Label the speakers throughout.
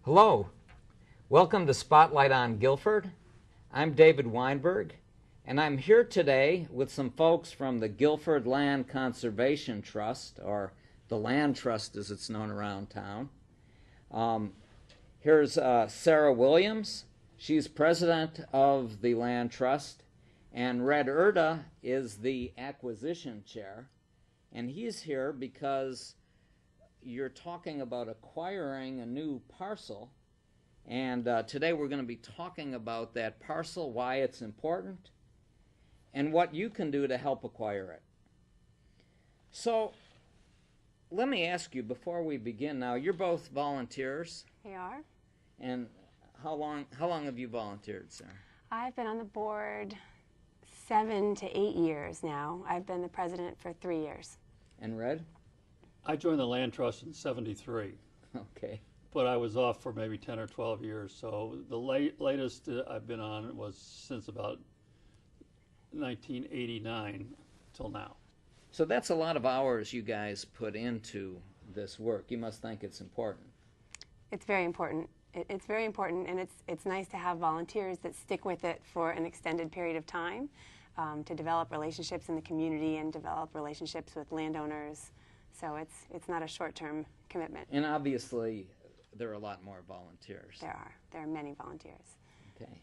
Speaker 1: Hello, welcome to Spotlight on Guilford. I'm David Weinberg, and I'm here today with some folks from the Guilford Land Conservation Trust, or the Land Trust as it's known around town. Here's Sarah Williams. She's president of the Land Trust, and Red Erda is the acquisition chair, and he's here because you're talking about acquiring a new parcel, and today we're going to be talking about that parcel, why it's important, and what you can do to help acquire it. So let me ask you before we begin now, you're both volunteers.
Speaker 2: We are.
Speaker 1: And how long have you volunteered, Sarah?
Speaker 2: I've been on the board 7 to 8 years now. I've been the president for 3 years.
Speaker 1: And Red?
Speaker 3: I joined the Land Trust in '73,
Speaker 1: Okay.
Speaker 3: but I was off for maybe 10 or 12 years. So the latest I've been on was since about 1989 till now.
Speaker 1: So that's a lot of hours you guys put into this work. You must think it's important.
Speaker 2: It's very important. It's very important, and it's nice to have volunteers that stick with it for an extended period of time, to develop relationships in the community and develop relationships with landowners. So it's not a short-term commitment.
Speaker 1: And obviously, there are a lot more volunteers.
Speaker 2: There are many volunteers.
Speaker 1: Okay.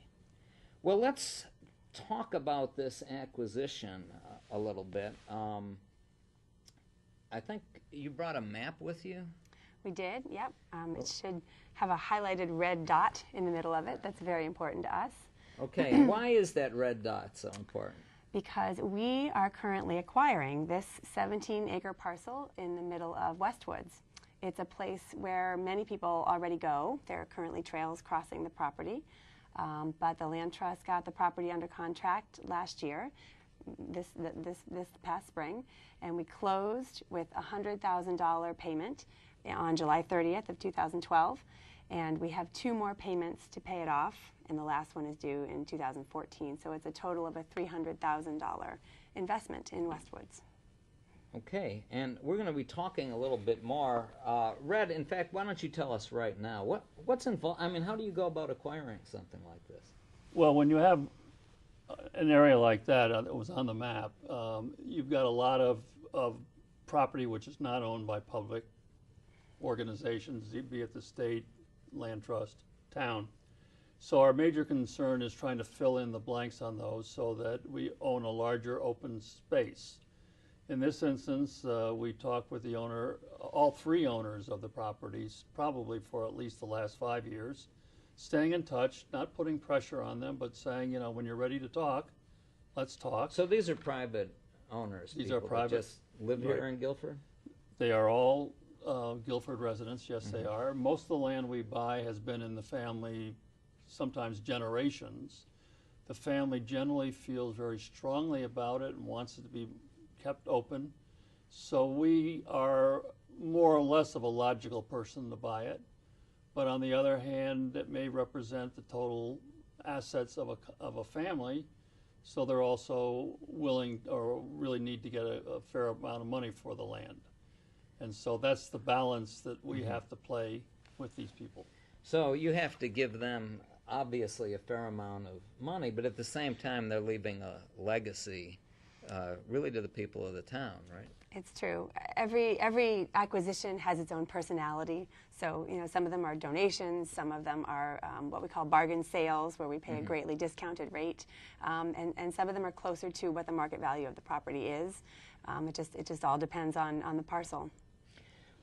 Speaker 1: Well, let's talk about this acquisition a little bit. I think you brought a map with you?
Speaker 2: We did, yep. It should have a highlighted red dot in the middle of it. That's very important to us.
Speaker 1: Okay, and why is that red dot so important?
Speaker 2: Because we are currently acquiring this 17-acre parcel in the middle of Westwoods. It's a place where many people already go. There are currently trails crossing the property, but the Land Trust got the property under contract last year, this past spring, and we closed with a $100,000 payment on July 30th of 2012, and we have 2 more payments to pay it off, and the last one is due in 2014. So it's a total of a $300,000 investment in Westwoods.
Speaker 1: Okay, and we're going to be talking a little bit more. Red, in fact, why don't you tell us right now, what's involved? I mean, how do you go about acquiring something like this?
Speaker 3: Well, when you have an area like that that was on the map, you've got a lot of property which is not owned by public organizations, be it the state, land trust, town. So our major concern is trying to fill in the blanks on those so that we own a larger open space. In this instance, we talked with the owner, all 3 owners of the properties, probably for at least the last 5 years, staying in touch, not putting pressure on them, but saying, you know, when you're ready to talk, let's talk.
Speaker 1: So these are private owners?
Speaker 3: These are private.
Speaker 1: That just live here in Guilford?
Speaker 3: They are all Guilford residents, yes, they are. Most of the land we buy has been in the family, sometimes generations. The family generally feels very strongly about it and wants it to be kept open. So we are more or less of a logical person to buy it. But on the other hand, it may represent the total assets of a family. So they're also willing or really need to get a fair amount of money for the land. And so that's the balance that we have to play with these people.
Speaker 1: So you have to give them, obviously, a fair amount of money, but at the same time, they're leaving a legacy really to the people of the town, right?
Speaker 2: It's true. Every acquisition has its own personality. So, you know, some of them are donations, some of them are what we call bargain sales, where we pay a greatly discounted rate, and some of them are closer to what the market value of the property is. It just all depends on the parcel.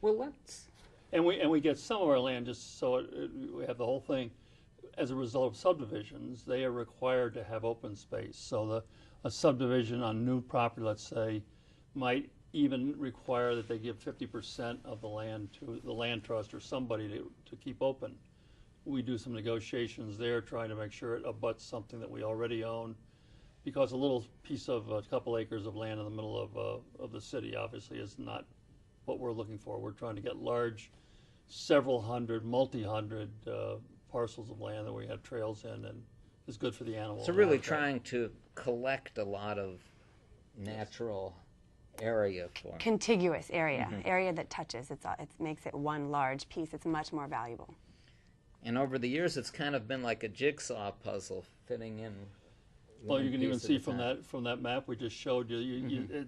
Speaker 1: Well, let's...
Speaker 3: And we get some of our land just so we have the whole thing. As a result of subdivisions, they are required to have open space. So a subdivision on new property, let's say, might even require that they give 50% of the land to the land trust or somebody to keep open. We do some negotiations there, trying to make sure it abuts something that we already own, because a little piece of a couple acres of land in the middle of the city obviously is not what we're looking for. We're trying to get large, several hundred, multi-hundred parcels of land that we have trails in and is good for the animals.
Speaker 1: So really trying to collect a lot of natural area for
Speaker 2: contiguous area, area that touches. It makes it one large piece. It's much more valuable.
Speaker 1: And over the years, it's kind of been like a jigsaw puzzle fitting in.
Speaker 3: Well, you
Speaker 1: one
Speaker 3: can even
Speaker 1: piece at
Speaker 3: see
Speaker 1: a
Speaker 3: from
Speaker 1: time.
Speaker 3: that map we just showed you.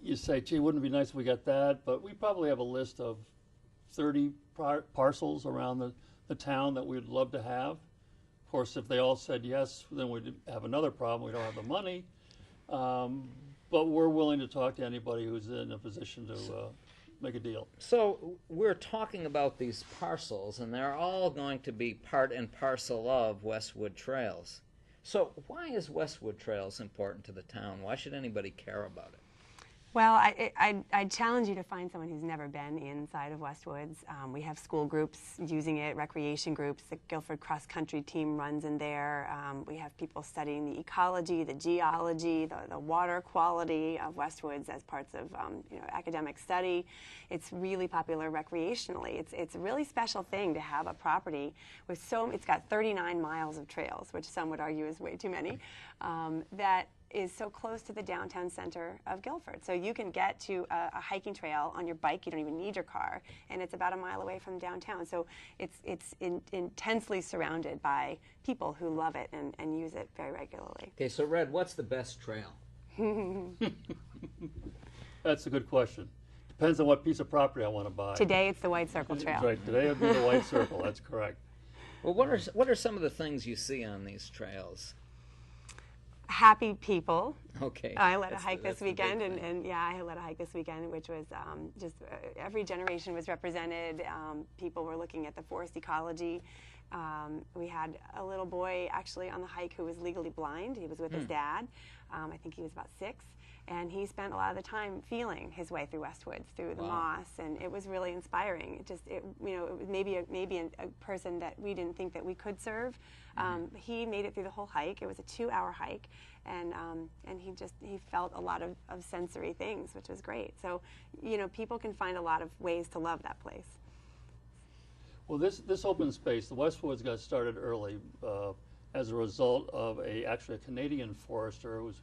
Speaker 3: You say, gee, wouldn't it be nice if we got that? But we probably have a list of 30 parcels around the town that we'd love to have. Of course, if they all said yes, then we'd have another problem. We don't have the money. But we're willing to talk to anybody who's in a position to make a deal.
Speaker 1: So we're talking about these parcels, and they're all going to be part and parcel of Westwood Trails. So why is Westwood Trails important to the town? Why should anybody care about it?
Speaker 2: Well, I challenge you to find someone who's never been inside of Westwoods. We have school groups using it, recreation groups. The Guilford cross country team runs in there. We have people studying the ecology, the geology, the water quality of Westwoods as parts of academic study. It's really popular recreationally. It's a really special thing to have a property with it's got 39 miles of trails, which some would argue is way too many, that is so close to the downtown center of Guilford. So you can get to a hiking trail on your bike. You don't even need your car, and it's about a mile away from downtown. So it's intensely surrounded by people who love it and use it very regularly.
Speaker 1: Okay, so Red, what's the best trail?
Speaker 3: That's a good question. Depends on what piece of property I want to buy.
Speaker 2: Today it's the White Circle Trail.
Speaker 3: Right, today it would be the White Circle, that's correct.
Speaker 1: Well, what are some of the things you see on these trails?
Speaker 2: Happy people.
Speaker 1: Okay.
Speaker 2: I led a
Speaker 1: that's
Speaker 2: hike
Speaker 1: the-
Speaker 2: this
Speaker 1: that's the big
Speaker 2: weekend,
Speaker 1: thing.
Speaker 2: and yeah, I led a hike this weekend, which was just every generation was represented. People were looking at the forest ecology. We had a little boy actually on the hike who was legally blind. He was with his dad. I think he was about 6. And he spent a lot of the time feeling his way through Westwoods, through the moss, and it was really inspiring. It was maybe a person that we didn't think that we could serve. He made it through the whole hike. It was a 2-hour hike, and he felt a lot of sensory things, which was great. So, people can find a lot of ways to love that place.
Speaker 3: Well, this open space, the Westwoods got started early as a result of actually a Canadian forester who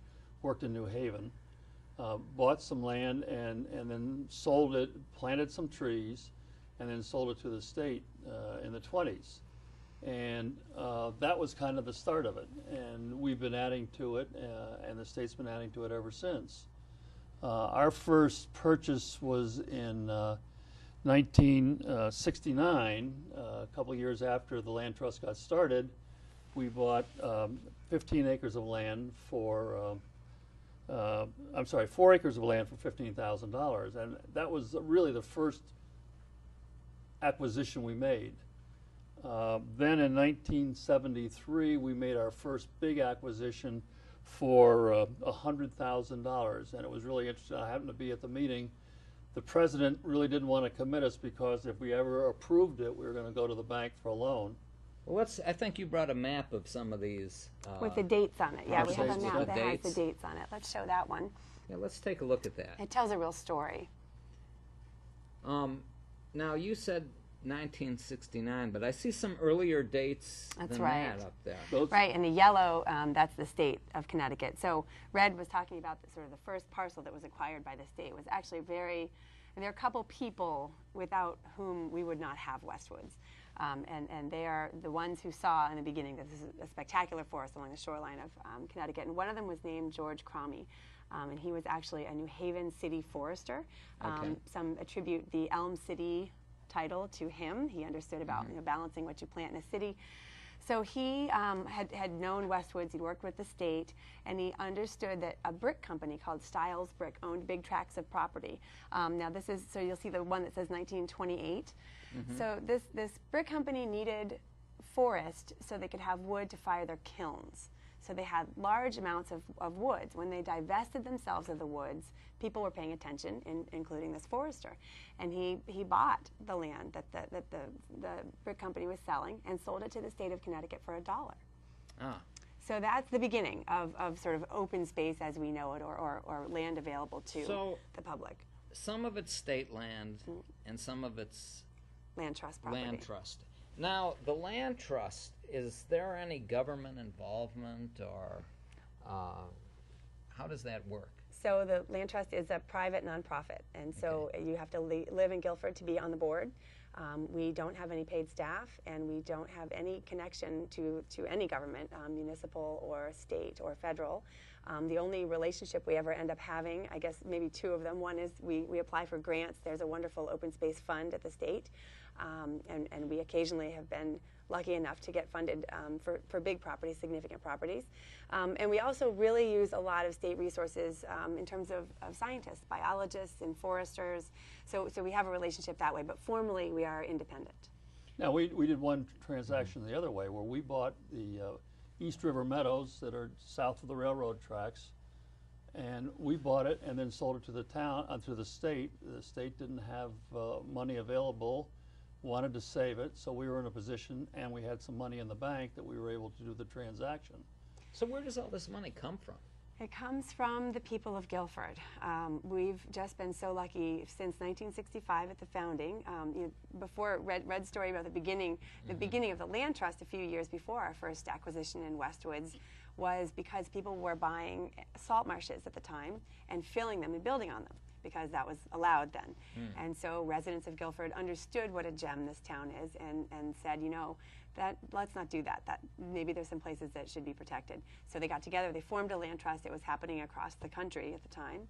Speaker 3: worked in New Haven. Bought some land and then sold it, planted some trees, and then sold it to the state in the 20s. And that was kind of the start of it. And we've been adding to it, and the state's been adding to it ever since. Our first purchase was in 1969, a couple years after the land trust got started. We bought 15 acres of land for 4 acres of land for $15,000, and that was really the first acquisition we made. Then in 1973, we made our first big acquisition for $100,000, and it was really interesting. I happened to be at the meeting. The president really didn't want to commit us because if we ever approved it, we were going to go to the bank for a loan.
Speaker 1: Well, I think you brought a map of some of these.
Speaker 2: With the dates on it. Yeah, we have a
Speaker 1: parcels
Speaker 2: map
Speaker 1: with
Speaker 2: that
Speaker 1: the
Speaker 2: has the
Speaker 1: dates.
Speaker 2: dates on it. Let's show that one.
Speaker 1: Yeah, let's take a look at that.
Speaker 2: It tells a real story.
Speaker 1: Now, you said 1969, but I see some earlier dates
Speaker 2: That's
Speaker 1: than
Speaker 2: right.
Speaker 1: that up there.
Speaker 2: Right, and the yellow, that's the state of Connecticut. So Red was talking about the first parcel that was acquired by the state was actually and there are a couple people without whom we would not have Westwoods. And they are the ones who saw in the beginning that this is a spectacular forest along the shoreline of Connecticut. And one of them was named George Cromie. And he was actually a New Haven city forester.
Speaker 1: Okay.
Speaker 2: Some attribute the Elm City title to him. He understood about balancing what you plant in a city. So he had known Westwoods. He'd worked with the state, and he understood that a brick company called Stiles Brick owned big tracts of property. Now this is, so you'll see the one that says 1928. So this brick company needed forest so they could have wood to fire their kilns. So they had large amounts of woods. When they divested themselves of the woods, people were paying attention, including this forester. And he bought the land that the brick company was selling and sold it to the state of Connecticut for $1.
Speaker 1: Ah.
Speaker 2: So that's the beginning of sort of open space as we know it, or land available to the public.
Speaker 1: Some of it's state land, and some of it's
Speaker 2: Land trust property.
Speaker 1: land trust. Now, the land trust, is there any government involvement, or how does that work?
Speaker 2: So the land trust is a private nonprofit, and so you have to live in Guilford to be on the board. We don't have any paid staff, and we don't have any connection to any government, municipal or state or federal. The only relationship we ever end up having, I guess maybe two of them. One is we apply for grants. There's a wonderful open space fund at the state, and we occasionally have been lucky enough to get funded for big properties, significant properties. And we also really use a lot of state resources in terms of scientists, biologists, and foresters. So we have a relationship that way, but formally we are independent.
Speaker 3: Now, we did one transaction the other way where we bought the East River Meadows that are south of the railroad tracks, and we bought it and then sold it to the town, to the state. The state didn't have money available, wanted to save it, so we were in a position, and we had some money in the bank that we were able to do the transaction.
Speaker 1: So where does all this money come from?
Speaker 2: It comes from the people of Guilford. We've just been so lucky since 1965 at the founding. Before Red's story about the beginning of the land trust a few years before our first acquisition in Westwoods was because people were buying salt marshes at the time and filling them and building on them, because that was allowed then. And so residents of Guilford understood what a gem this town is and said, you know, that let's not do that. That maybe there's some places that should be protected. So they got together, they formed a land trust. It was happening across the country at the time.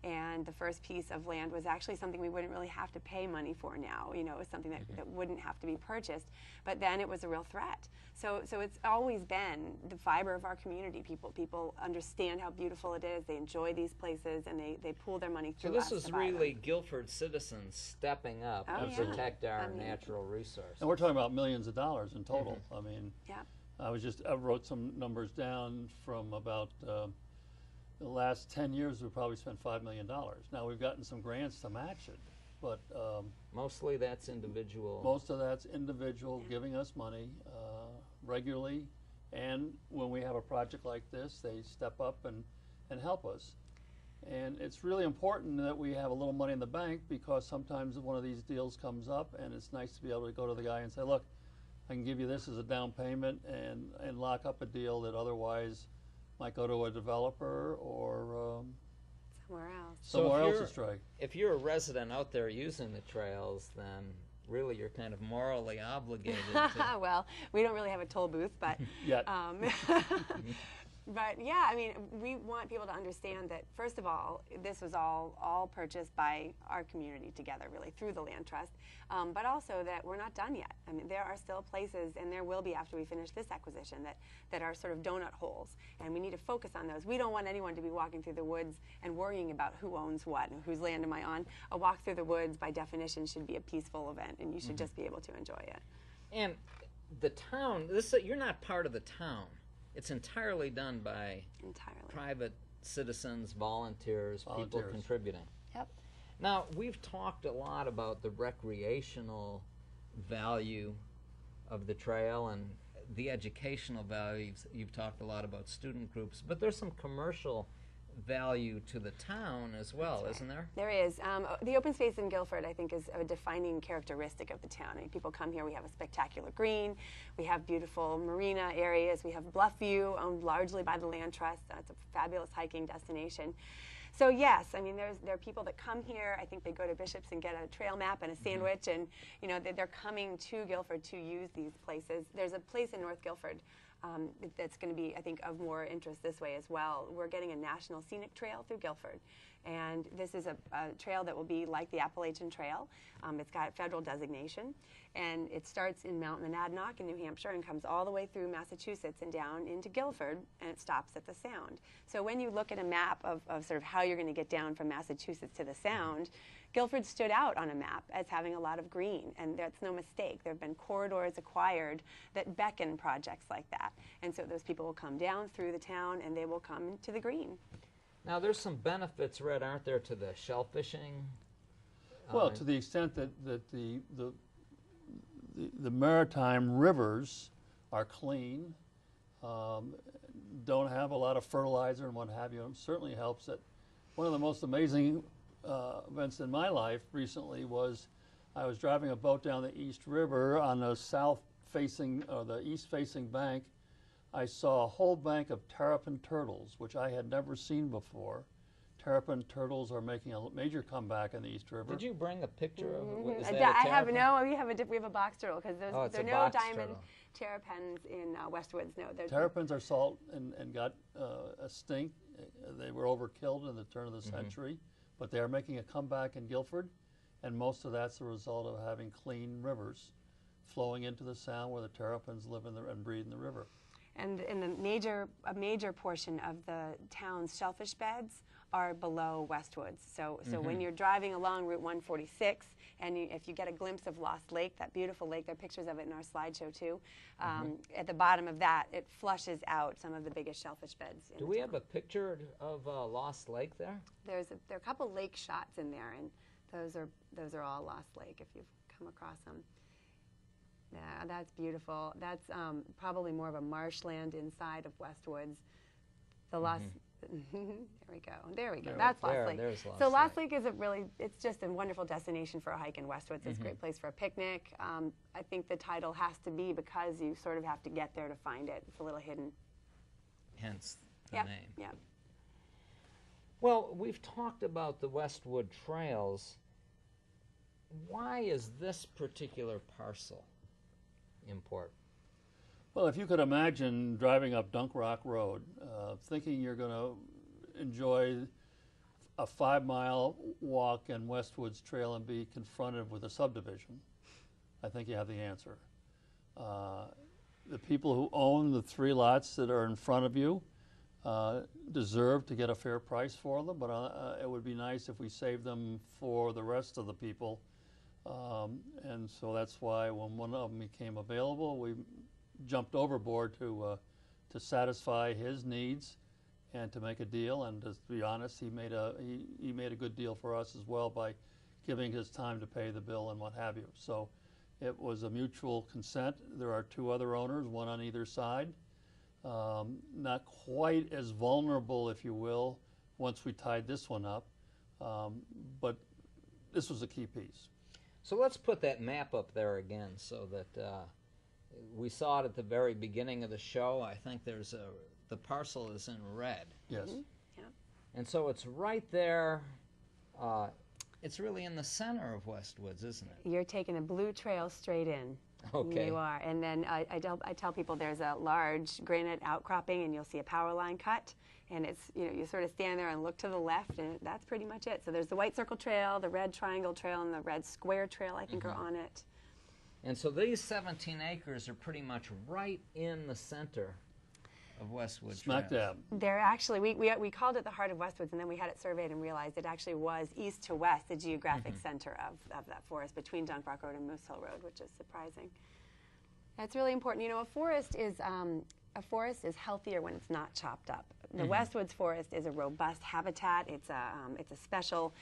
Speaker 2: And the first piece of land was actually something we wouldn't really have to pay money for now. You know, it was something that wouldn't have to be purchased. But then it was a real threat. So it's always been the fiber of our community. People understand how beautiful it is. They enjoy these places, and they pool their money through us.
Speaker 1: So this is really Guilford citizens stepping up to protect our natural resources.
Speaker 3: And we're talking about millions of dollars in total. I mean,
Speaker 2: yeah.
Speaker 3: I wrote some numbers down from about the last 10 years. We've probably spent $5 million. Now we've gotten some grants to match it, but
Speaker 1: mostly that's individual.
Speaker 3: Most of that's individual giving us money regularly, and when we have a project like this, they step up and help us. And it's really important that we have a little money in the bank, because sometimes one of these deals comes up, and it's nice to be able to go to the guy and say, look, I can give you this as a down payment and lock up a deal that otherwise might go to a developer or somewhere else astray.
Speaker 1: If you're a resident out there using the trails, then really you're kind of morally obligated to...
Speaker 2: Well, we don't really have a toll booth, but...
Speaker 3: Yet.
Speaker 2: But yeah, I mean, we want people to understand that, first of all, this was all purchased by our community together, really, through the land trust, but also that we're not done yet. I mean, there are still places, and there will be after we finish this acquisition, that are sort of donut holes, and we need to focus on those. We don't want anyone to be walking through the woods and worrying about who owns what and whose land am I on. A walk through the woods, by definition, should be a peaceful event, and you should just be able to enjoy it.
Speaker 1: And the town, you're not part of the town. It's entirely done by private citizens, volunteers, people contributing.
Speaker 2: Yep.
Speaker 1: Now, we've talked a lot about the recreational value of the trail and the educational values. You've talked a lot about student groups, but there's some commercial value to the town as well, isn't there?
Speaker 2: There is. The open space in Guilford, I think, is a defining characteristic of the town. I mean, people come here, we have a spectacular green, we have beautiful marina areas, we have Bluffview, owned largely by the Land Trust. It's a fabulous hiking destination. So yes, I mean, there are people that come here. I think they go to Bishop's and get a trail map and a sandwich, and you know they're coming to Guilford to use these places. There's a place in North Guilford that's going to be, I think, of more interest this way as well. We're getting a national scenic trail through Guilford, and this is a trail that will be like the Appalachian Trail. It's got federal designation, and it starts in Mount Monadnock in New Hampshire and comes all the way through Massachusetts and down into Guilford, and it stops at the Sound. So when you look at a map of sort of how you're going to get down from Massachusetts to the Sound, Guilford stood out on a map as having a lot of green, and that's no mistake. There have been corridors acquired that beckon projects like that. And so those people will come down through the town, and they will come to the green.
Speaker 1: Now, there's some benefits, Red, aren't there, to the shellfishing?
Speaker 3: Well, to the extent that the maritime rivers are clean, don't have a lot of fertilizer and what have you, it certainly helps. That one of the most amazing events in my life recently was I was driving a boat down the East River on the south-facing or the east-facing bank. I saw a whole bank of terrapin turtles, which I had never seen before, Terrapin turtles are making a major comeback in the East River.
Speaker 1: Did you bring a picture of it? Is
Speaker 2: I
Speaker 1: that a
Speaker 2: have
Speaker 1: terrapin?
Speaker 2: no. We have a box turtle because there
Speaker 1: it's
Speaker 2: are
Speaker 1: a
Speaker 2: no
Speaker 1: box
Speaker 2: diamond
Speaker 1: turtle.
Speaker 2: terrapins in Westwoods. No,
Speaker 3: Terrapins are salt and got a stink. They were overkilled in the turn of the century, but they are making a comeback in Guilford, and most of that's the result of having clean rivers flowing into the sound where the terrapins live and breed in the river.
Speaker 2: And a major portion of the town's shellfish beds are below Westwoods. So when you're driving along Route 146, and if you get a glimpse of Lost Lake, that beautiful lake, there are pictures of it in our slideshow too. At the bottom of that, it flushes out some of the biggest shellfish beds.
Speaker 1: Do we have a picture of Lost Lake there?
Speaker 2: There are a couple lake shots in there, and those are all Lost Lake if you've come across them. Yeah, that's beautiful. That's probably more of a marshland inside of Westwoods. The Lost. There we go. That's Lost Lake. So Lost Lake is it's just a wonderful destination for a hike in Westwoods. It's a great place for a picnic. I think the title has to be because you sort of have to get there to find it. It's a little hidden.
Speaker 1: Hence the name.
Speaker 2: Yeah.
Speaker 1: Well, we've talked about the Westwood Trails. Why is this particular parcel important?
Speaker 3: Well, if you could imagine driving up Dunk Rock Road, thinking you're going to enjoy a 5-mile walk in Westwoods Trail and be confronted with a subdivision, I think you have the answer. The people who own the 3 lots that are in front of you deserve to get a fair price for them, but it would be nice if we saved them for the rest of the people. And so that's why when one of them became available, we jumped overboard to satisfy his needs and to make a deal. And to be honest, he made a good deal for us as well by giving his time to pay the bill and what have you. So it was a mutual consent. There are 2 other owners, one on either side. Not quite as vulnerable, if you will, once we tied this one up, but this was a key piece.
Speaker 1: So let's put that map up there again so that we saw it at the very beginning of the show. I think the parcel is in red.
Speaker 3: Yes.
Speaker 2: Yeah.
Speaker 1: And so it's right there. It's really in the center of Westwoods, isn't it?
Speaker 2: You're taking a blue trail straight in.
Speaker 1: Okay.
Speaker 2: You are. And then I tell people there's a large granite outcropping, and you'll see a power line cut. And it's, you sort of stand there and look to the left, and that's pretty much it. So there's the white circle trail, the red triangle trail, and the red square trail, I think, are on it.
Speaker 1: And so these 17 acres are pretty much right in the center of Westwood.
Speaker 3: Smack dab.
Speaker 2: They're actually, we called it the heart of Westwoods, and then we had it surveyed and realized it actually was east to west, the geographic center of that forest between Dunk Rock Road and Moose Hill Road, which is surprising. That's really important. You know, a forest is healthier when it's not chopped up. The Westwoods forest is a robust habitat. It's a special.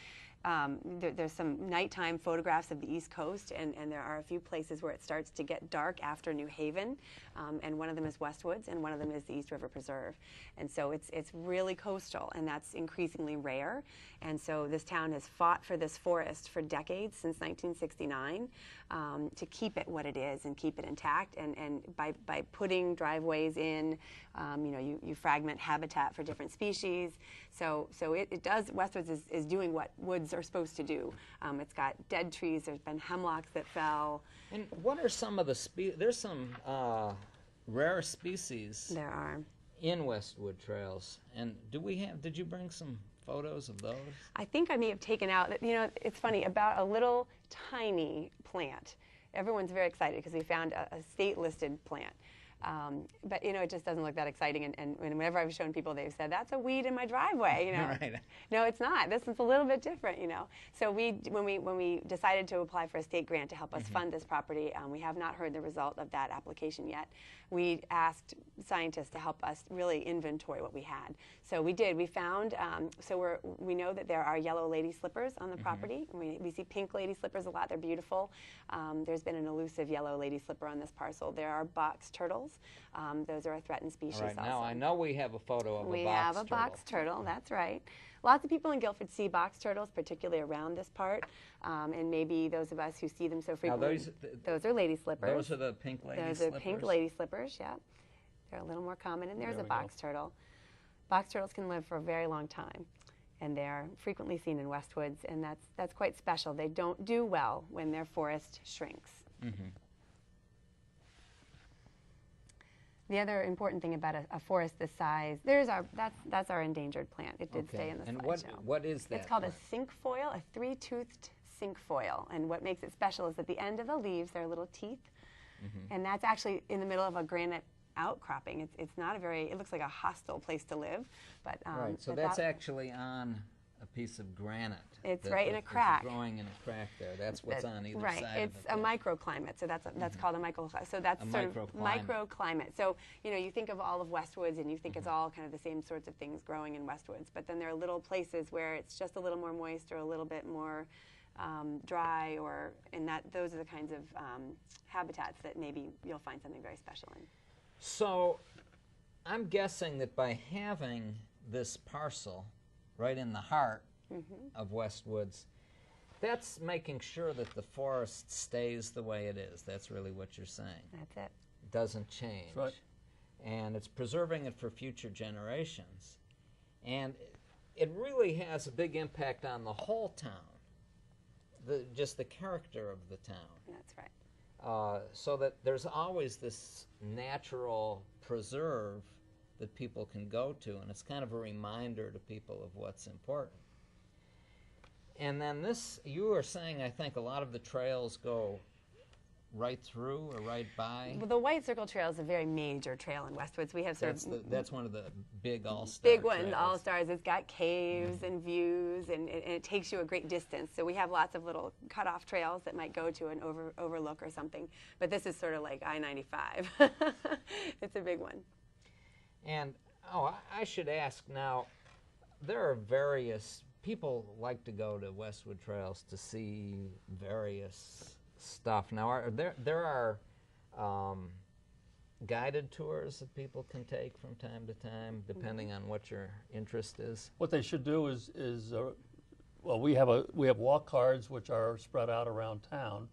Speaker 2: There's some nighttime photographs of the East Coast, and there are a few places where it starts to get dark after New Haven, and one of them is Westwoods, and one of them is the East River Preserve. And so it's really coastal, and that's increasingly rare. And so this town has fought for this forest for decades, since 1969, to keep it what it is and keep it intact. And by putting driveways in, you fragment habitat for different species. So it does, Westwoods is doing what woods are supposed to do. It's got dead trees, there's been hemlocks that fell.
Speaker 1: And what are some of the there's some rare species
Speaker 2: There are.
Speaker 1: in Westwood Trails. And did you bring some photos of those?
Speaker 2: I think I may have taken out, it's funny, about a little tiny plant. Everyone's very excited because we found a state-listed plant. But it just doesn't look that exciting. And whenever I've shown people, they've said, "That's a weed in my driveway."
Speaker 1: Right.
Speaker 2: No, it's not. This is a little bit different. So when we decided to apply for a state grant to help us fund this property, we have not heard the result of that application yet. We asked scientists to help us really inventory what we had. So we did. We found. We know that there are yellow lady slippers on the property. We see pink lady slippers a lot. They're beautiful. There's been an elusive yellow lady slipper on this parcel. There are box turtles. Those are a threatened species.
Speaker 1: All right,
Speaker 2: also.
Speaker 1: Now I know we have a photo of
Speaker 2: we
Speaker 1: a box turtle.
Speaker 2: have a box turtle, that's right. Lots of people in Guilford see box turtles, particularly around this part, and maybe those of us who see them so frequently. Those are lady slippers.
Speaker 1: Those are the pink lady slippers?
Speaker 2: Those are pink lady slippers, yeah. They're a little more common, and there's a box turtle. Box turtles can live for a very long time. and they're frequently seen in Westwoods, and that's quite special. They don't do well when their forest shrinks.
Speaker 1: Mm-hmm.
Speaker 2: The other important thing about a forest this size, that's our endangered plant. It did stay in the
Speaker 1: and
Speaker 2: slideshow.
Speaker 1: what is that?
Speaker 2: It's called
Speaker 1: plant?
Speaker 2: a cinquefoil, a three-toothed cinquefoil. And what makes it special is at the end of the leaves, there are little teeth.
Speaker 1: Mm-hmm.
Speaker 2: And that's actually in the middle of a granite outcropping. It's not it looks like a hostile place to live. But,
Speaker 1: Right, so that's actually on a piece of granite.
Speaker 2: It's right in a crack.
Speaker 1: It's growing in a crack there. That's what's on either
Speaker 2: right.
Speaker 1: side
Speaker 2: It's
Speaker 1: of it.
Speaker 2: a microclimate, so that's called a microclimate. So that's
Speaker 1: A
Speaker 2: sort of
Speaker 1: microclimate.
Speaker 2: microclimate. So you think of all of Westwoods, and you think it's all kind of the same sorts of things growing in Westwoods. But then there are little places where it's just a little more moist or a little bit more dry, those are the kinds of habitats that maybe you'll find something very special in.
Speaker 1: So I'm guessing that by having this parcel right in the heart of Westwoods, that's making sure that the forest stays the way it is. That's really what you're saying.
Speaker 2: That's it.
Speaker 1: Doesn't change.
Speaker 3: That's right.
Speaker 1: And it's preserving it for future generations. And it really has a big impact on the whole town, just the character of the town.
Speaker 2: That's right.
Speaker 1: So that there's always this natural preserve that people can go to, and it's kind of a reminder to people of what's important. And then you were saying, I think a lot of the trails go right through or right by.
Speaker 2: Well, the White Circle Trail is a very major trail in Westwoods. We have
Speaker 1: That's one of the big all-star
Speaker 2: big ones,
Speaker 1: trails.
Speaker 2: all-stars. It's got caves and views, and it takes you a great distance. So we have lots of little cut-off trails that might go to an overlook or something. But this is sort of like I-95. It's a big one.
Speaker 1: And, I should ask now, there are various, people like to go to Westwood Trails to see various stuff. Now, there are guided tours that people can take from time to time, depending on what your interest is?
Speaker 3: What they should do is well, we have walk cards which are spread out around town,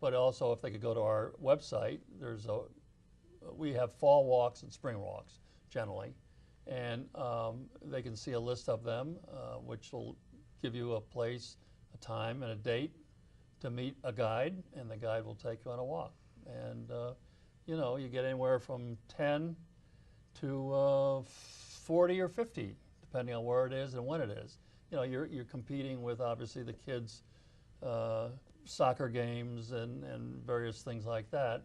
Speaker 3: but also if they could go to our website, we have fall walks and spring walks generally, and they can see a list of them, which will give you a place, a time, and a date to meet a guide, and the guide will take you on a walk. And you get anywhere from 10 to 40 or 50, depending on where it is and when it is. You're competing with obviously the kids' soccer games and various things like that.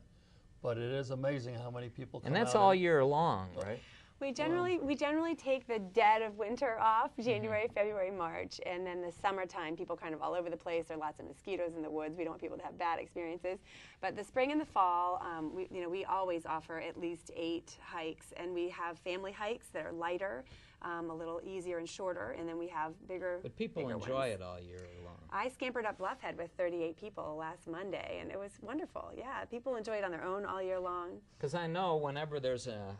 Speaker 3: But it is amazing how many people come out.
Speaker 1: And that's all year long, right?
Speaker 2: We generally take the dead of winter off, January, February, March, and then the summertime, people kind of all over the place. There are lots of mosquitoes in the woods. We don't want people to have bad experiences. But the spring and the fall, we always offer at least 8 hikes, and we have family hikes that are lighter, a little easier and shorter, and then we have bigger.
Speaker 1: But people enjoy it all year long.
Speaker 2: I scampered up Bluffhead with 38 people last Monday, and it was wonderful. Yeah, people enjoy it on their own all year long.
Speaker 1: Because I know whenever there's a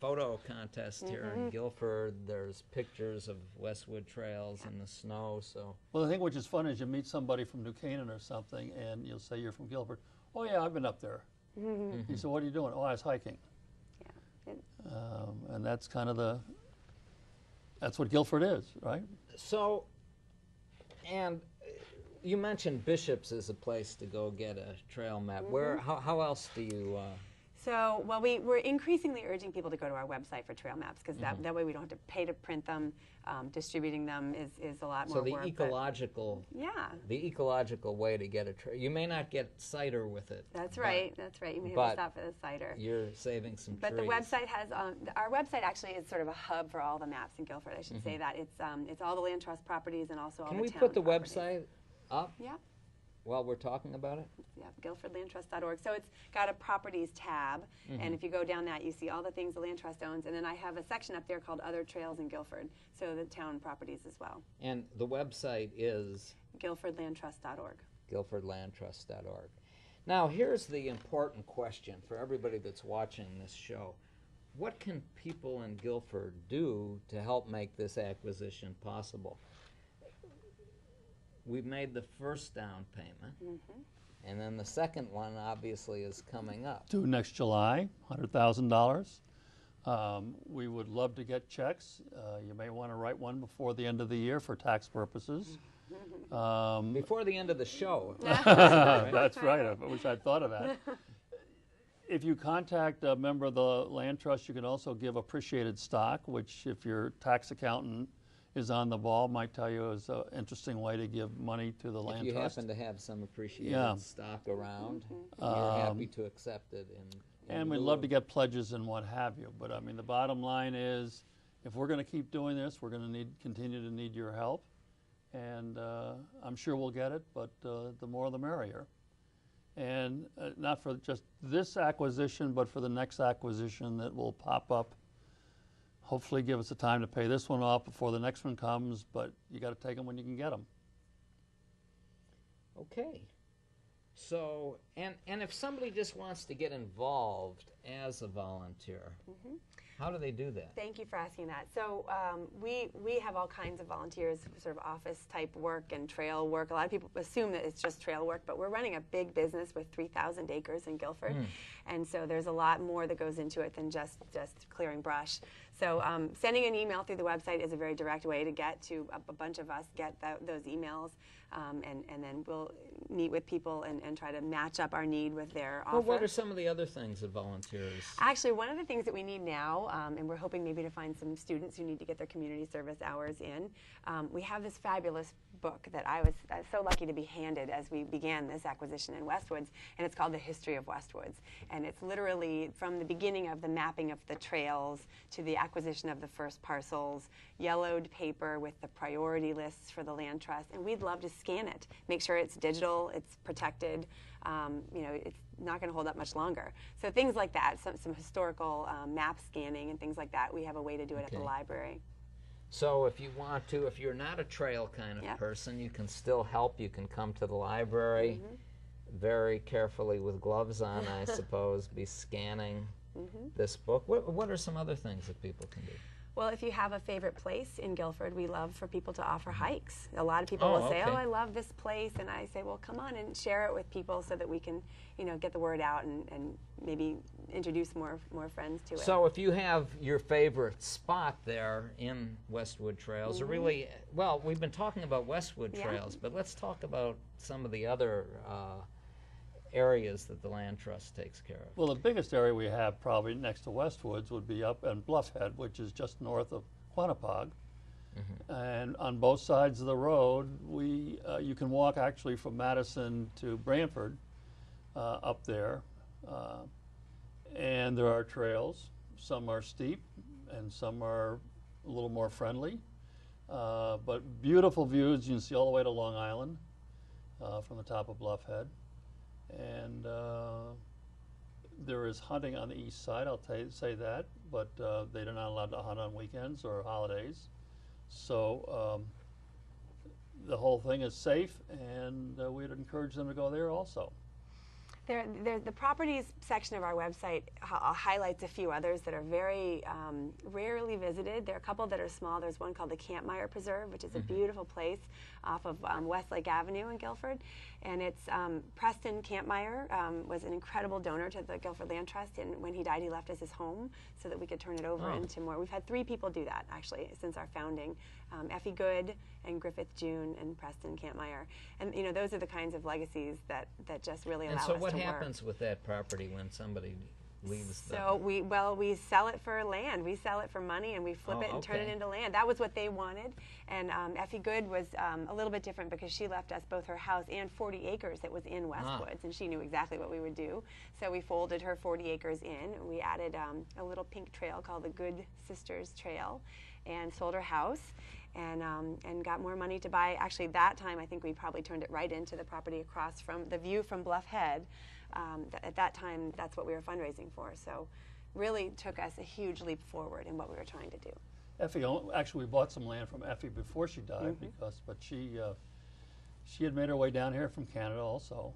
Speaker 1: photo contest here in Guilford, there's pictures of Westwood Trails in the snow. So
Speaker 3: well, I think which is fun is you meet somebody from New Canaan or something, and you'll say you're from Guilford. Oh yeah, I've been up there. You say, what are you doing? Oh, I was hiking.
Speaker 2: Yeah.
Speaker 3: And that's kind of that's what Guilford is, right?
Speaker 1: So, and you mentioned Bishop's is a place to go get a trail map. How else do you?
Speaker 2: So, well, we're increasingly urging people to go to our website for trail maps, because that way we don't have to pay to print them. Distributing them is a lot more work.
Speaker 1: So the ecological way to get a trail. You may not get cider with it.
Speaker 2: That's right. You may have to stop for the cider.
Speaker 1: You're saving some
Speaker 2: But
Speaker 1: trees.
Speaker 2: the website has our website actually is sort of a hub for all the maps in Guilford. I should say that it's all the land trust properties and also all the town
Speaker 1: Can we put the
Speaker 2: properties.
Speaker 1: website up?
Speaker 2: Yeah.
Speaker 1: While we're talking about it?
Speaker 2: Yeah, guilfordlandtrust.org. So it's got a properties tab, and if you go down that, you see all the things the land trust owns. And then I have a section up there called Other Trails in Guilford, so the town properties as well.
Speaker 1: And the website is?
Speaker 2: guilfordlandtrust.org.
Speaker 1: guilfordlandtrust.org. Now, here's the important question for everybody that's watching this show. What can people in Guilford do to help make this acquisition possible? We've made the first down payment, and then the second one obviously is coming up.
Speaker 3: Due next July, $100,000. We would love to get checks. You may want to write one before the end of the year for tax purposes.
Speaker 1: Before the end of the show.
Speaker 3: That's right. I wish I'd thought of that. If you contact a member of the land trust, you can also give appreciated stock, which if your tax accountant is on the ball, might tell you is an interesting way to give money to the land
Speaker 1: If you
Speaker 3: trust.
Speaker 1: happen to have some appreciated
Speaker 3: Yeah.
Speaker 1: stock around, you're happy to accept it.
Speaker 3: And we'd love to get pledges and what have you. But I mean, the bottom line is, if we're going to keep doing this, we're going to continue to need your help. And I'm sure we'll get it, but the more the merrier. And not for just this acquisition, but for the next acquisition that will pop up. Hopefully give us the time to pay this one off before the next one comes, but you got to take them when you can get them.
Speaker 1: Okay. So, and if somebody just wants to get involved as a volunteer, how do they do that?
Speaker 2: Thank you for asking that. So we have all kinds of volunteers, sort of office type work and trail work. A lot of people assume that it's just trail work, but we're running a big business with 3,000 acres in Guilford. And so there's a lot more that goes into it than just clearing brush. So sending an email through the website is a very direct way to get to a bunch of us, get those emails, and then we'll meet with people and try to match up our need with their offer.
Speaker 1: Well, what are some of the other things that volunteers?
Speaker 2: Actually, one of the things that we need now, and we're hoping maybe to find some students who need to get their community service hours in, we have this fabulous book that I was so lucky to be handed as we began this acquisition in Westwoods, and it's called The History of Westwoods. And it's literally from the beginning of the mapping of the trails to the acquisition of the first parcels, yellowed paper with the priority lists for the land trust, and we'd love to scan it, make sure it's digital, it's protected, you know, it's not going to hold up much longer. So things like that, some historical map scanning and things like that, we have a way to do it at the library.
Speaker 1: So if you want to, if you're not a trail kind of person, you can still help. You can come to the library very carefully with gloves on, I suppose, be scanning this book. What are some other things that people can do?
Speaker 2: Well, if you have a favorite place in Guilford, we love for people to offer hikes. A lot of people will say, "Oh, I love this place," and I say, "Well, come on and share it with people so that we can, you know, get the word out and maybe introduce more friends to it."
Speaker 1: So, if you have your favorite spot there in Westwood Trails, or really, well, we've been talking about Westwood Trails, but let's talk about some of the other areas that the Land Trust takes care of.
Speaker 3: Well, the biggest area we have probably next to Westwoods would be up in Bluffhead, which is just north of Quantipogue. And on both sides of the road, you can walk actually from Madison to Brantford up there. And there are trails. Some are steep and some are a little more friendly. But beautiful views you can see all the way to Long Island from the top of Bluffhead. And there is hunting on the east side, I'll say that, but they're not allowed to hunt on weekends or holidays. So the whole thing is safe, and we'd encourage them to go there also.
Speaker 2: The properties section of our website highlights a few others that are very rarely visited. There are a couple that are small. There's one called the Campmire Preserve, which is a beautiful place off of Westlake Avenue in Guilford. And it's Preston Campmire was an incredible donor to the Guilford Land Trust, and when he died, he left us his home so that we could turn it over into more. We've had 3 people do that, actually, since our founding. Effie Good and Griffith June and Preston Campmire. And, you know, those are the kinds of legacies that just really allow us to work.
Speaker 1: And so what happens with that property when somebody leaves the...
Speaker 2: So we sell it for land. We sell it for money, and we flip it and turn it into land. That was what they wanted. And Effie Good was a little bit different because she left us both her house and 40 acres that was in Westwoods, and she knew exactly what we would do. So we folded her 40 acres in, and we added a little pink trail called the Good Sisters Trail, and sold her house. And got more money to buy. Actually, that time I think we probably turned it right into the property across from the view from Bluff Head. At that time, that's what we were fundraising for. So, really took us a huge leap forward in what we were trying to do.
Speaker 3: Effie, actually, we bought some land from Effie before she died, but she had made her way down here from Canada also.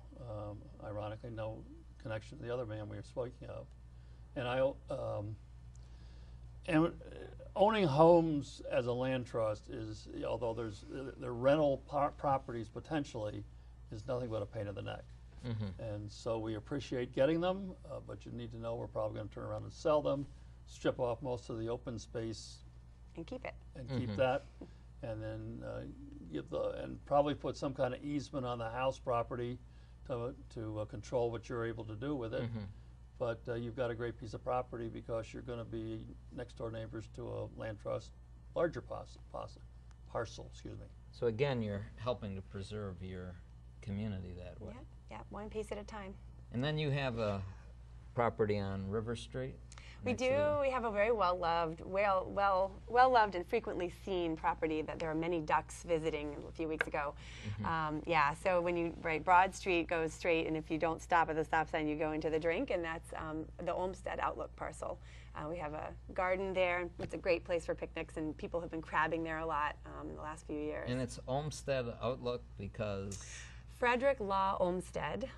Speaker 3: Ironically, no connection to the other man we were speaking of, and owning homes as a land trust is, although the rental properties potentially, is nothing but a pain in the neck. And so we appreciate getting them, but you need to know we're probably going to turn around and sell them. strip off most of the open space
Speaker 2: And keep it.
Speaker 3: and keep that, and then and probably put some kind of easement on the house property to control what you're able to do with it. But you've got a great piece of property because you're going to be next door neighbors to a land trust, larger parcel. Excuse me.
Speaker 1: So again, you're helping to preserve your community that way.
Speaker 2: Yeah, one piece at a time.
Speaker 1: And then you have a property on River Street?
Speaker 2: We
Speaker 1: next
Speaker 2: do.
Speaker 1: to the-
Speaker 2: We have a very well-loved and frequently seen property that there are many ducks visiting a few weeks ago. Yeah, so when you, Broad Street goes straight, and if you don't stop at the stop sign, you go into the drink, and that's the Olmsted Outlook parcel. We have a garden there. It's a great place for picnics, and people have been crabbing there a lot the last few years.
Speaker 1: And it's Olmsted Outlook because...
Speaker 2: Frederick Law Olmsted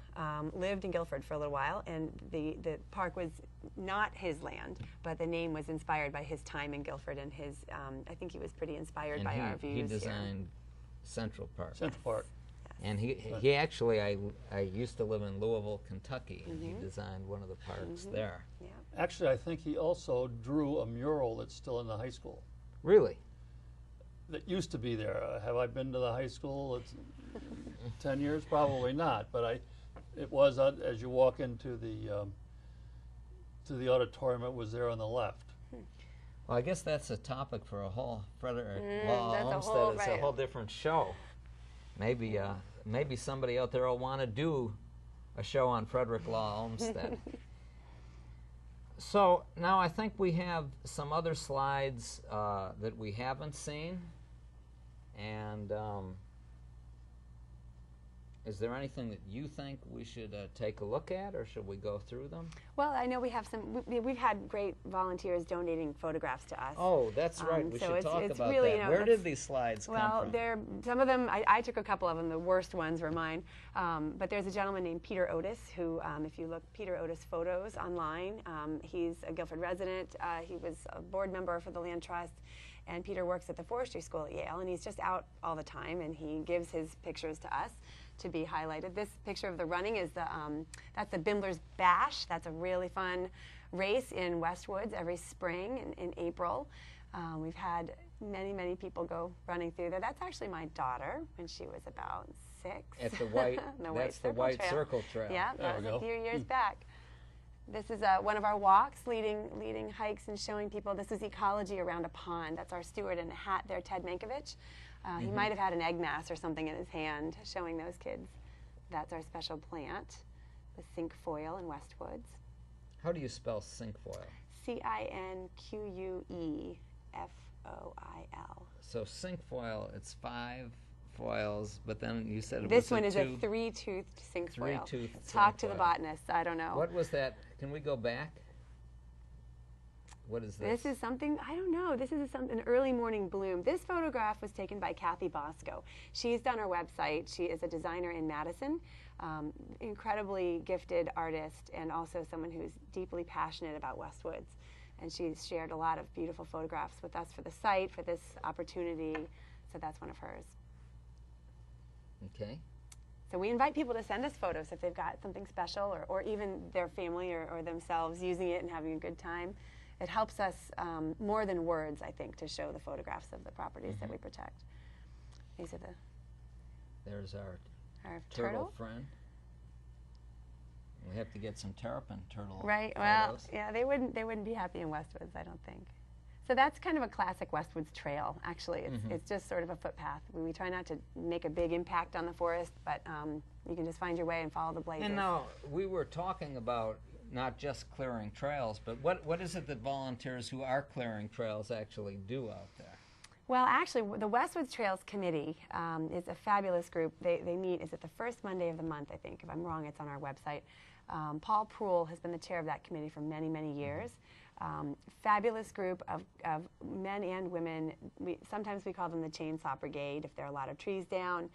Speaker 2: lived in Guilford for a little while, and the park was not his land, but the name was inspired by his time in Guilford, and his I think he was pretty inspired by our views
Speaker 1: he
Speaker 2: here.
Speaker 1: designed Central Park.
Speaker 3: Central Park.
Speaker 1: And he actually, I used to live in Louisville, Kentucky, and he designed one of the parks there.
Speaker 2: Yeah.
Speaker 3: Actually, I think he also drew a mural that's still in the high school.
Speaker 1: Really?
Speaker 3: That used to be there. Have I been to the high school? It's 10 years? Probably not. But it was as you walk into the auditorium. It was there on the left.
Speaker 1: Well, I guess that's a topic for a whole Frederick Law
Speaker 2: that's a
Speaker 1: Olmsted.
Speaker 2: whole-
Speaker 1: It's a
Speaker 2: right.
Speaker 1: whole different show. Maybe somebody out there will want to do a show on Frederick Law Olmsted. So now I think we have some other slides that we haven't seen. And is there anything that you think we should take a look at, or should we go through them?
Speaker 2: Well, I know we have some. We've had great volunteers donating photographs to us.
Speaker 1: Oh, that's right. We
Speaker 2: so
Speaker 1: should
Speaker 2: it's-
Speaker 1: talk
Speaker 2: it's
Speaker 1: about
Speaker 2: really,
Speaker 1: that.
Speaker 2: you know,
Speaker 1: Where
Speaker 2: that's-
Speaker 1: did these slides come
Speaker 2: Well,
Speaker 1: from?
Speaker 2: some of them, I took a couple of them. The worst ones were mine. But there's a gentleman named Peter Otis who, if you look Peter Otis photos online, he's a Guilford resident. He was a board member for the Land Trust. And Peter works at the forestry school at Yale, and he's just out all the time, and he gives his pictures to us to be highlighted. This picture of the running is that's the Bindler's Bash. That's a really fun race in Westwoods every spring in April. We've had many people go running through there. That's actually my daughter when she was about 6.
Speaker 1: At the white, that's the White Circle Trail.
Speaker 2: Yeah,
Speaker 3: There
Speaker 2: that
Speaker 3: we
Speaker 2: was
Speaker 3: go.
Speaker 2: a few years back. This is one of our walks, leading hikes and showing people. This is ecology around a pond. That's our steward in a hat there, Ted Mankiewicz. He might have had an egg mass or something in his hand, showing those kids. That's our special plant, the cinquefoil in Westwoods.
Speaker 1: How do you spell cinquefoil?
Speaker 2: Cinquefoil.
Speaker 1: So cinquefoil, it's 5 foils, but then you said it
Speaker 2: This
Speaker 1: was
Speaker 2: one is a
Speaker 1: 2.
Speaker 2: 3-toothed cinquefoil.
Speaker 1: 3-toothed
Speaker 2: Talk to the
Speaker 1: cinquefoil.
Speaker 2: botanists. I don't know.
Speaker 1: What was that? Can we go back? What is this?
Speaker 2: This is something, I don't know, this is an early morning bloom. This photograph was taken by Kathy Bosco. She's done our website. She is a designer in Madison, incredibly gifted artist, and also someone who's deeply passionate about Westwoods. And she's shared a lot of beautiful photographs with us for the site, for this opportunity, so that's one of hers.
Speaker 1: Okay.
Speaker 2: So we invite people to send us photos if they've got something special, or even their family or themselves using it and having a good time. It helps us more than words, I think, to show the photographs of the properties that we protect. These are
Speaker 1: There's our
Speaker 2: our
Speaker 1: turtle friend. We have to get some terrapin turtle
Speaker 2: Right.
Speaker 1: photos.
Speaker 2: Well, yeah, they wouldn't be happy in Westwoods, I don't think. So that's kind of a classic Westwoods trail. Actually, it's just sort of a footpath. We try not to make a big impact on the forest, but you can just find your way and follow the blazes.
Speaker 1: And now, we were talking about not just clearing trails, but what is it that volunteers who are clearing trails actually do out there?
Speaker 2: Well, actually, the Westwoods Trails Committee is a fabulous group. They meet, is it the first Monday of the month, I think? If I'm wrong, it's on our website. Paul Proul has been the chair of that committee for many years. Fabulous group of men and women. Sometimes we call them the Chainsaw Brigade if there are a lot of trees down.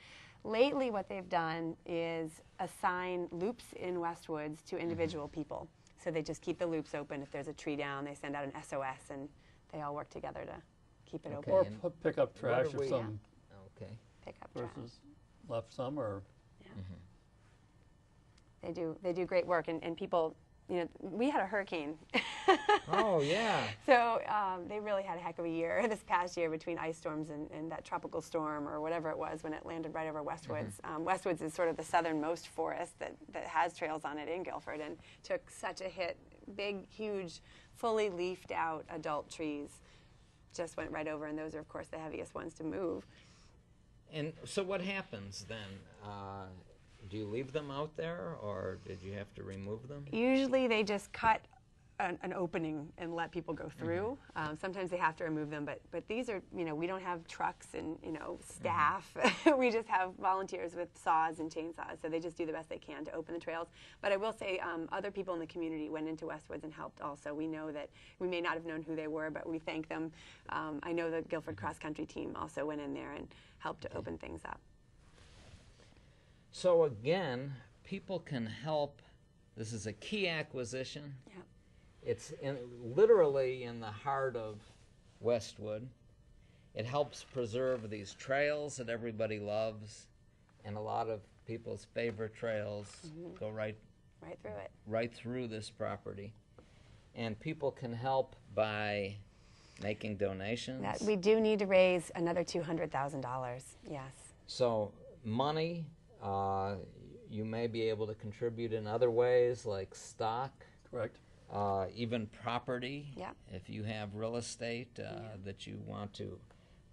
Speaker 2: Lately, what they've done is assign loops in Westwoods to individual people. So they just keep the loops open. If there's a tree down, they send out an SOS, and they all work together to keep it open.
Speaker 3: Or
Speaker 1: and
Speaker 3: pick up trash
Speaker 1: do we-
Speaker 3: if some
Speaker 1: Okay.
Speaker 2: Pick up trash.
Speaker 3: person's left some, or
Speaker 2: They do great work, and people we had a hurricane.
Speaker 1: Oh, yeah.
Speaker 2: So they really had a heck of a year this past year between ice storms and that tropical storm or whatever it was when it landed right over Westwoods. Westwoods is sort of the southernmost forest that has trails on it in Guilford, and took such a hit. Big, huge, fully leafed out adult trees just went right over, and those are, of course, the heaviest ones to move.
Speaker 1: And so what happens then? Do you leave them out there, or did you have to remove them?
Speaker 2: Usually they just cut an opening and let people go through. Sometimes they have to remove them, but these are, we don't have trucks and, staff. We just have volunteers with saws and chainsaws, so they just do the best they can to open the trails. But I will say other people in the community went into Westwoods and helped also. We know that we may not have known who they were, but we thank them. I know the Guilford cross country team also went in there and helped to open things up.
Speaker 1: So again, people can help. This is a key acquisition.
Speaker 2: Yeah.
Speaker 1: It's literally in the heart of Westwood. It helps preserve these trails that everybody loves, and a lot of people's favorite trails go right
Speaker 2: through it.
Speaker 1: Right through this property. And people can help by making donations.
Speaker 2: We do need to raise another $200,000, yes.
Speaker 1: So money, you may be able to contribute in other ways like stock.
Speaker 3: Correct.
Speaker 1: Even property,
Speaker 2: yeah.
Speaker 1: If you have real estate that you want to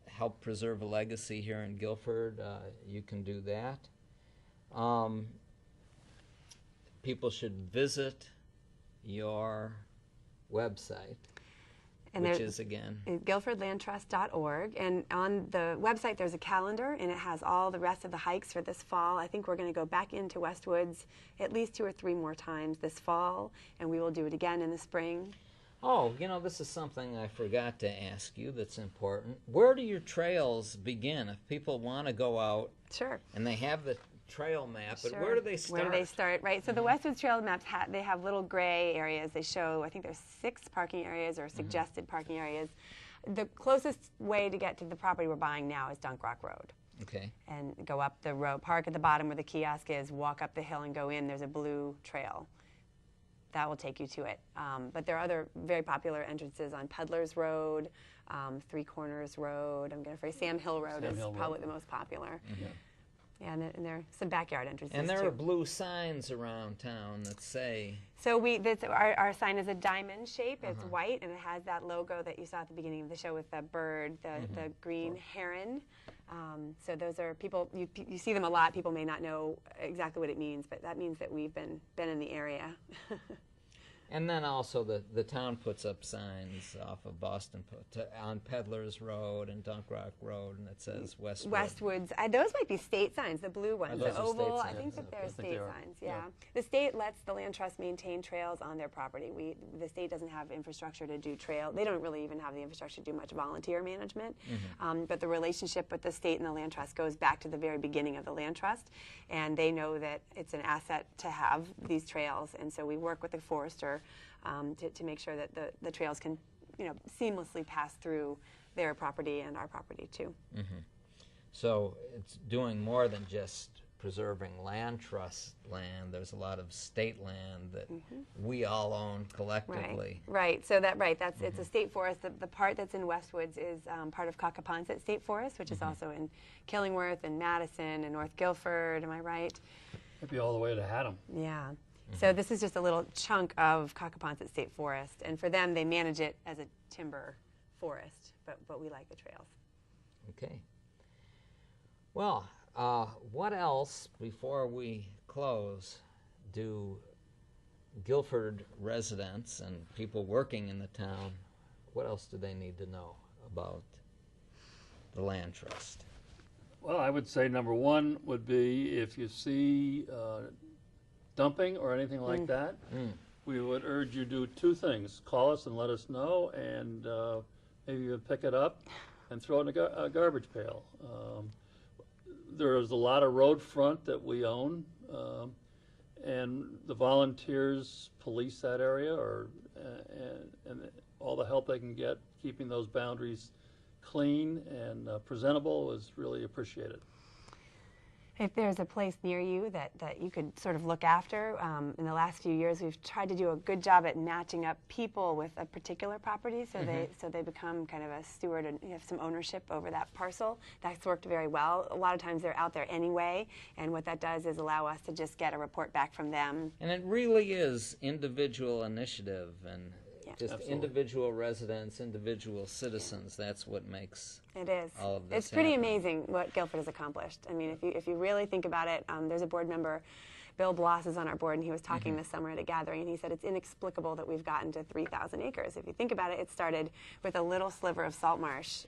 Speaker 1: help preserve a legacy here in Guilford, you can do that. People should visit your website,
Speaker 2: and
Speaker 1: which is, again,
Speaker 2: guilfordlandtrust.org. And on the website there's a calendar, and it has all the rest of the hikes for this fall. I think we're going to go back into Westwoods at least 2 or 3 more times this fall, and we will do it again in the spring.
Speaker 1: Oh, this is something I forgot to ask you that's important. Where do your trails begin? If people want to go out,
Speaker 2: sure,
Speaker 1: and they have the trail map,
Speaker 2: sure.
Speaker 1: But where do they start?
Speaker 2: Where do they start? Right. So the Westwoods Trail maps they have little gray areas. They show, I think there's 6 parking areas or suggested parking areas. The closest way to get to the property we're buying now is Dunk Rock Road.
Speaker 1: Okay.
Speaker 2: And go up the road, park at the bottom where the kiosk is, walk up the hill and go in. There's a blue trail. That will take you to it. But there are other very popular entrances on Peddlers Road, Three Corners Road. I'm going to say Sam Hill Road is probably the most popular. Yeah, and there are some backyard entrances
Speaker 1: And there
Speaker 2: too.
Speaker 1: are blue signs around town that say...
Speaker 2: So our sign is a diamond shape. It's white, and it has that logo that you saw at the beginning of the show with the bird, the green heron. So those are people, you see them a lot. People may not know exactly what it means, but that means that we've been in the area.
Speaker 1: And then also the town puts up signs off of Boston on Peddlers Road and Dunk Rock Road, and it says Westwood.
Speaker 2: Westwoods. Those might be state signs, the blue ones.
Speaker 1: Those
Speaker 2: The
Speaker 1: are
Speaker 2: oval,
Speaker 1: state
Speaker 2: I think
Speaker 1: signs.
Speaker 2: that they're state signs, yeah.
Speaker 3: Yeah.
Speaker 2: The state lets the Land Trust maintain trails on their property. The state doesn't have infrastructure to do trail. They don't really even have the infrastructure to do much volunteer management. But the relationship with the state and the Land Trust goes back to the very beginning of the Land Trust, and they know that it's an asset to have these trails, and so we work with the forester to make sure that the trails can, seamlessly pass through their property and our property too.
Speaker 1: So it's doing more than just preserving land trust land. There's a lot of state land that we all own collectively.
Speaker 2: Right. So that's it's a state forest. The part that's in Westwoods is part of Cockaponset State Forest, which is also in Killingworth and Madison and North Guilford. Am I right?
Speaker 3: Maybe all the way to Haddam.
Speaker 2: Yeah. So this is just a little chunk of Cockaponset State Forest, and for them, they manage it as a timber forest, but we like the trails.
Speaker 1: Okay. Well, what else, before we close, do Guilford residents and people working in the town, what else do they need to know about the land trust?
Speaker 3: Well, I would say number one would be if you see dumping or anything like that, we would urge you to do 2 things. Call us and let us know, and maybe even pick it up and throw it in a garbage pail. There's a lot of road front that we own, and the volunteers police that area, and all the help they can get keeping those boundaries clean and presentable is really appreciated.
Speaker 2: If there's a place near you that you could sort of look after, in the last few years we've tried to do a good job at matching up people with a particular property, so they become kind of a steward and have some ownership over that parcel. That's worked very well. A lot of times they're out there anyway, and what that does is allow us to just get a report back from them.
Speaker 1: And it really is individual initiative and just
Speaker 3: Absolutely.
Speaker 1: individual residents, individual citizens. That's what makes
Speaker 2: It is.
Speaker 1: all of this
Speaker 2: It's pretty
Speaker 1: happen.
Speaker 2: amazing what Guilford has accomplished. I mean, if you really think about it, there's a board member, Bill Bloss is on our board, and he was talking this summer at a gathering, and he said it's inexplicable that we've gotten to 3,000 acres. If you think about it, it started with a little sliver of salt marsh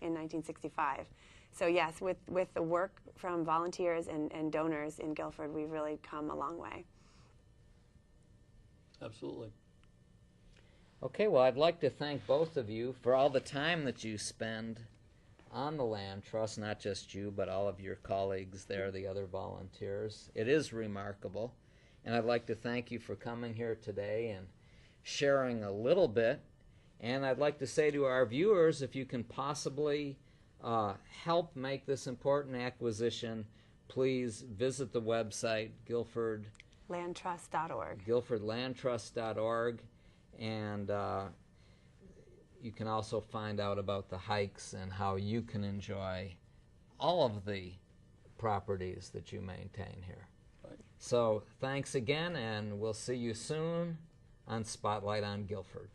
Speaker 2: in 1965. So yes, with the work from volunteers and donors in Guilford, we've really come a long way.
Speaker 3: Absolutely.
Speaker 1: Okay, well, I'd like to thank both of you for all the time that you spend on the land trust, not just you, but all of your colleagues there, the other volunteers. It is remarkable, and I'd like to thank you for coming here today and sharing a little bit. And I'd like to say to our viewers, if you can possibly help make this important acquisition, please visit the website,
Speaker 2: Landtrust.org.
Speaker 1: guilfordlandtrust.org. And you can also find out about the hikes and how you can enjoy all of the properties that you maintain here.
Speaker 3: Right.
Speaker 1: So thanks again, and we'll see you soon on Spotlight on Guilford.